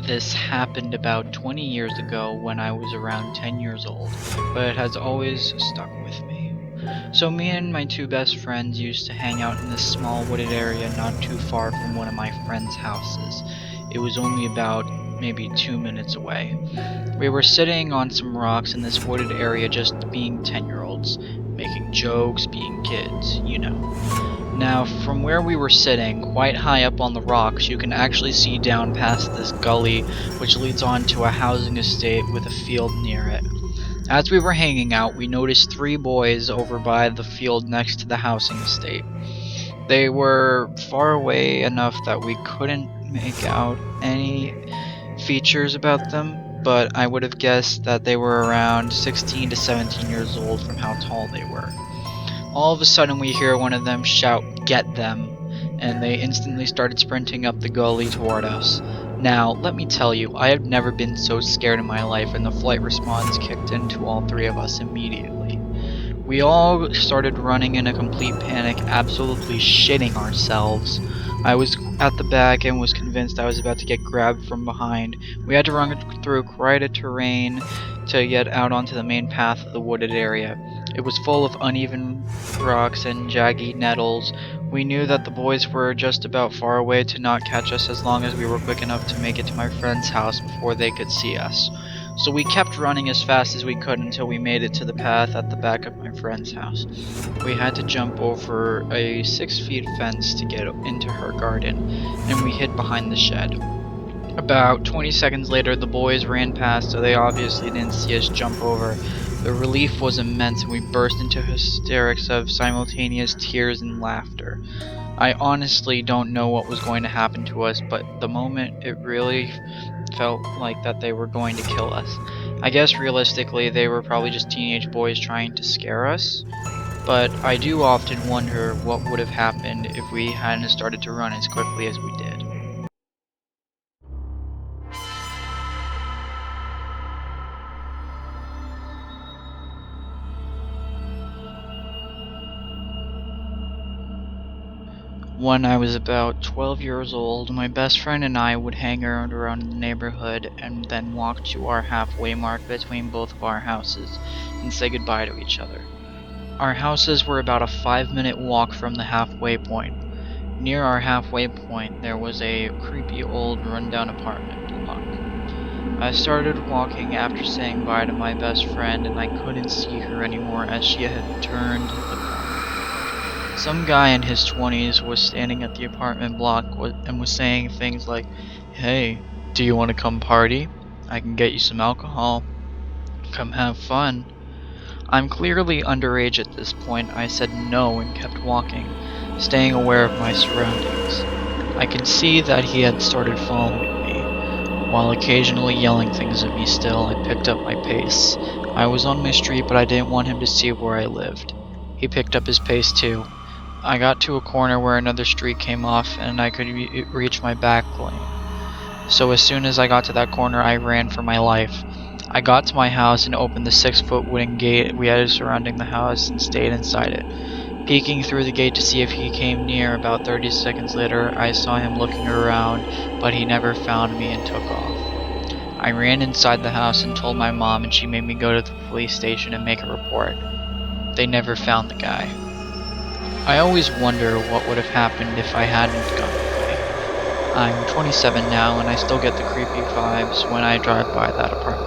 This happened about 20 years ago when I was around 10 years old, but it has always stuck with me. So me and my two best friends used to hang out in this small wooded area not too far from one of my friends' houses. It was only about maybe 2 minutes away. We were sitting on some rocks in this wooded area just being 10-year-olds, making jokes, being kids, you know. Now, from where we were sitting, quite high up on the rocks, you can actually see down past this gully which leads on to a housing estate with a field near it. As we were hanging out, we noticed three boys over by the field next to the housing estate. They were far away enough that we couldn't make out any features about them, but I would have guessed that they were around 16 to 17 years old from how tall they were. All of a sudden we hear one of them shout, "Get them!" and they instantly started sprinting up the gully toward us. Now, let me tell you, I have never been so scared in my life, and the flight response kicked into all three of us immediately. We all started running in a complete panic, absolutely shitting ourselves. I was at the back and was convinced I was about to get grabbed from behind. We had to run through quite a terrain to get out onto the main path of the wooded area. It was full of uneven rocks and jaggy nettles. We knew that the boys were just about far away to not catch us as long as we were quick enough to make it to my friend's house before they could see us. So we kept running as fast as we could until we made it to the path at the back of my friend's house. We had to jump over a 6 feet fence to get into her garden, and we hid behind the shed. About 20 seconds later, the boys ran past, so they obviously didn't see us jump over. The relief was immense, and we burst into hysterics of simultaneous tears and laughter. I honestly don't know what was going to happen to us, but the moment it really felt like that they were going to kill us. I guess realistically they were probably just teenage boys trying to scare us, but I do often wonder what would have happened if we hadn't started to run as quickly as we did. When I was about 12 years old, my best friend and I would hang around the neighborhood and then walk to our halfway mark between both of our houses and say goodbye to each other. Our houses were about a 5-minute walk from the halfway point. Near our halfway point, there was a creepy old rundown apartment block. I started walking after saying bye to my best friend, and I couldn't see her anymore as she had turned the corner. Some guy in his 20s was standing at the apartment block and was saying things like, "Hey, do you want to come party? I can get you some alcohol. Come have fun." I'm clearly underage at this point. I said no and kept walking, staying aware of my surroundings. I could see that he had started following me. While occasionally yelling things at me still, I picked up my pace. I was on my street, but I didn't want him to see where I lived. He picked up his pace too. I got to a corner where another street came off and I could reach my back lane. So as soon as I got to that corner, I ran for my life. I got to my house and opened the 6-foot wooden gate we had surrounding the house and stayed inside it. Peeking through the gate to see if he came near, about 30 seconds later, I saw him looking around, but he never found me and took off. I ran inside the house and told my mom, and she made me go to the police station and make a report. They never found the guy. I always wonder what would have happened if I hadn't gone away. I'm 27 now, and I still get the creepy vibes when I drive by that apartment.